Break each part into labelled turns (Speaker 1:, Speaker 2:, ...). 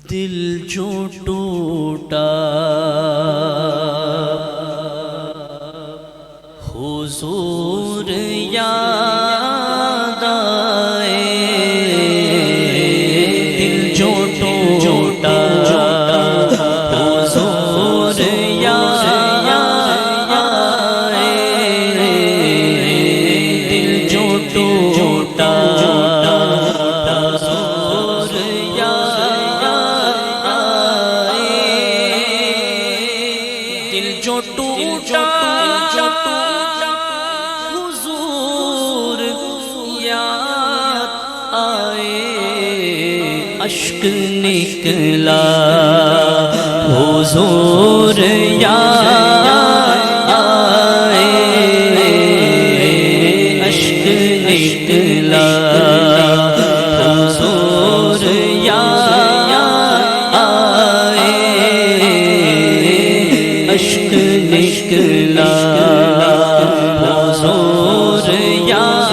Speaker 1: دل جو ٹوٹا حضور یاد آئے، دل جو ٹوٹا حضور یاد آئے، دل جو ٹوٹا جو ٹوٹا حضور یاد آئے، اشک نکلا حضور یاد آئے، اشک نکلا حضور یاد آئے، اشک نکلا حضور یاد۔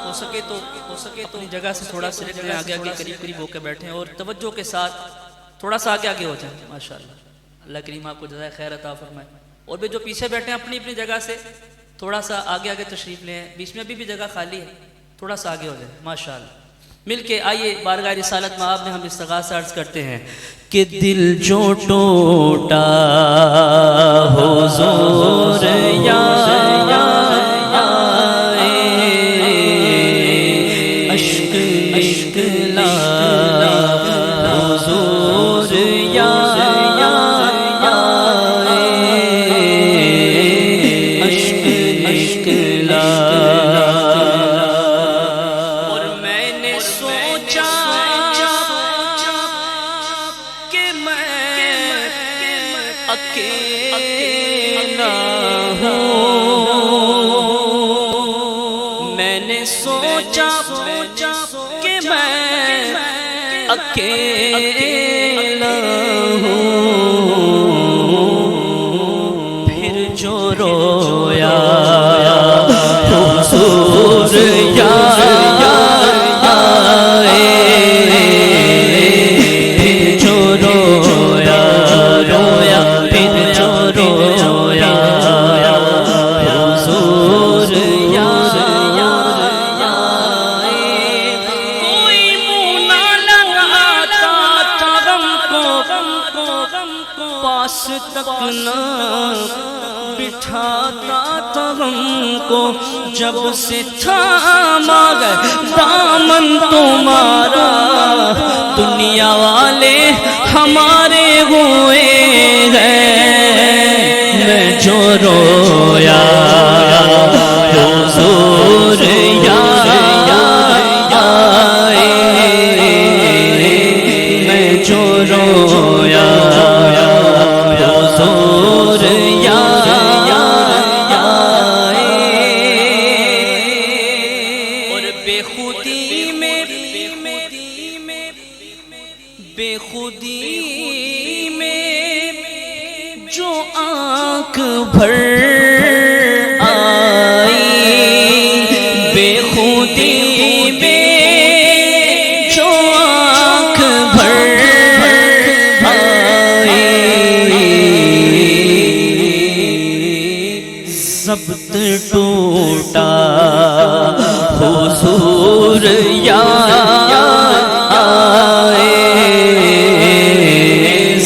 Speaker 1: ہو سکے تو اپنی جگہ سے تھوڑا سا آگے قریب قریب ہو کے بیٹھیں اور توجہ کے ساتھ تھوڑا سا آگے ہو جائیں۔ ماشاءاللہ، اللہ کریم آپ کو جزائے خیر عطا فرمائے۔ اور بھی جو پیچھے بیٹھے ہیں اپنی جگہ سے تھوڑا سا آگے تشریف لیں، بیچ میں بھی جگہ خالی ہے، تھوڑا سا آگے ہو جائیں۔ ماشاءاللہ، مل کے آئیے بارگاہ رسالت میں آپ نے ہم استغاثہ عرض کرتے ہیں کہ دل جو ٹوٹا حضور یاد آئے، اشک نکلا حضور یاد آئے، اشک نکلا۔ اور میں نے سوچا کہ میں اکیلا ہوں، میں نے سوچا کہ میں اکیلا ہوں، پھر جو رویا حضور یاد آئے، پھر جو رویا پھر جو رویا حضور یاد آئے، کوئی منہ نہ لگاتا تھا غم کو، پاس تک نہ بٹھاتا تھا غم کو، جب سے تھاما گئے دامن تمہارا، دنیا والے ہمارے ہوئے ہیں، میں جو رویا حضور یاد آئے، میں جو رویا حضور یاد آئے، اور بے خودی میں جو آنکھ بھر آئی، بے خودی میں جو آنکھ بھر آئی، ضبط ٹوٹا حضور یاد آئے،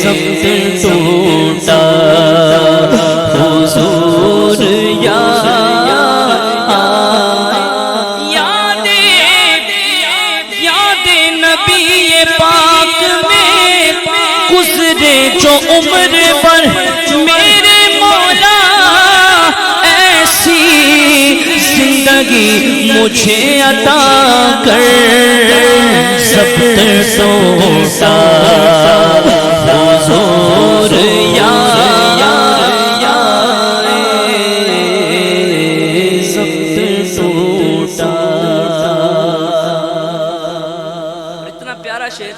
Speaker 1: ضبط ٹوٹا حضور یاد آئے، یاد نبی پاک میں گزرے جو عمر پر میرے مولا، ایسی زندگی مجھے عطا کر، ضبط ٹوٹا حضور یاد آئے، ضبط ٹوٹا۔ اتنا پیارا شعر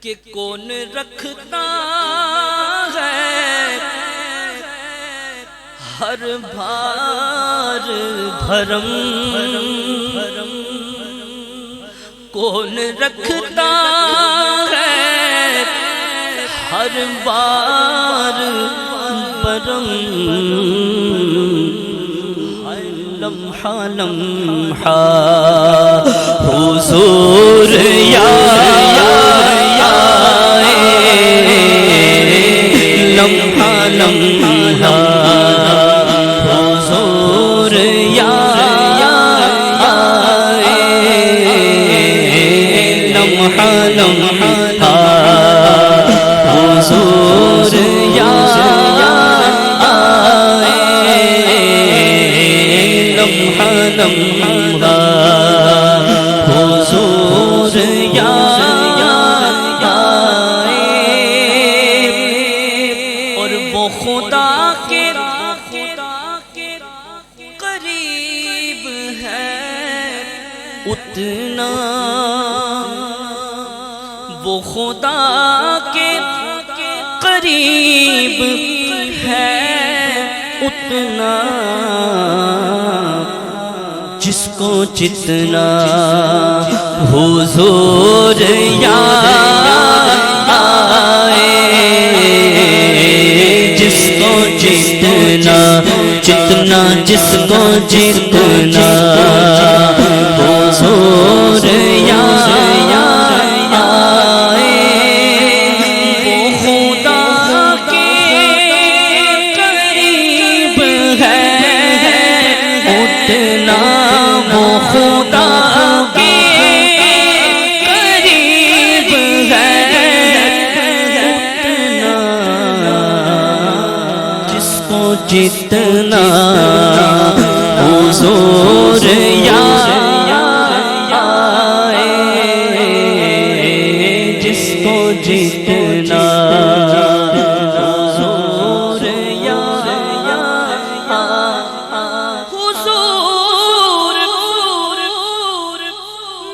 Speaker 1: کہ کون رکھتا ہے ہر بھار بھرم، کون رکھتا ہے ہر بار برم، ہر لمحہ لمحہ حضور لمحہ لمحہ حضور لمحہ لمحہ حضور لمحہ لمحہ حضور اور وہ خدا کے قریب ہے اتنا، وہ خدا کے قریب ہے اتنا، جس کو جتنا حضور یاد آئے، جس کو جتنا جتنا، جس کو جتنا حضور یاد آئے، وہ خدا کے قریب ہے اتنا، وہ خدا کے قریب ہے اتنا، جس کو جتنا حضور یاد آئے، جس کو جتنا حضور یاد حضور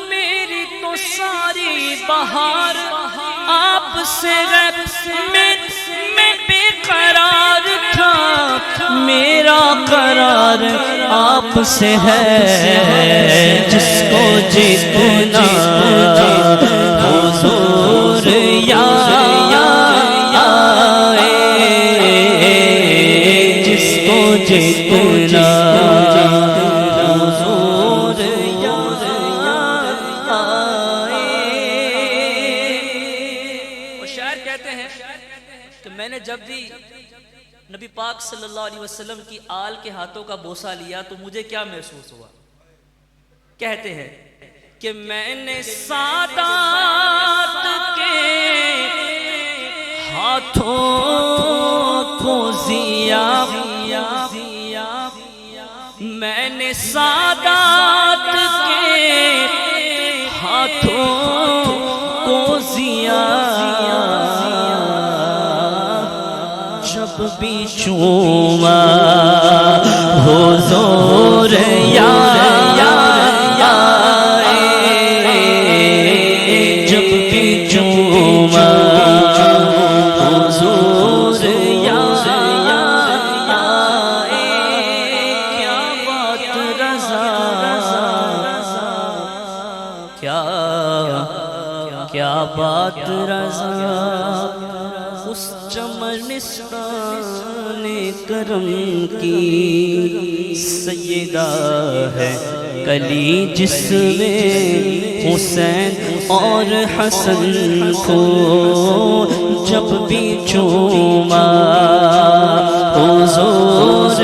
Speaker 1: میری تو ساری بہار آپ سے غیب میں بے قرار تھا، میرا قرار آپ سے ہے، جس کو جتنا حضور یاد آئے، جس کو جتنا حضور یاد آئے۔ وہ شاعر کہتے ہیں کہ میں نے جب بھی نبی پاک صلی اللہ علیہ وسلم کی آل کے ہاتھوں کا بوسہ لیا تو مجھے کیا محسوس ہوا؟ کہتے ہیں کہ میں نے سادات کے ہاتھوں کو زیا، میں نے سادات کے ہاتھوں کو زیا، جب بھی چوما حضور یاد آئے، جب بھی چوما حضور یاد آئے، کیا بات رضا، کیا بات رضا، اس چمنستان کرم کی سیدہ ہے کلی، جس میں حسین اور حسن کو جب بھی چوما حضور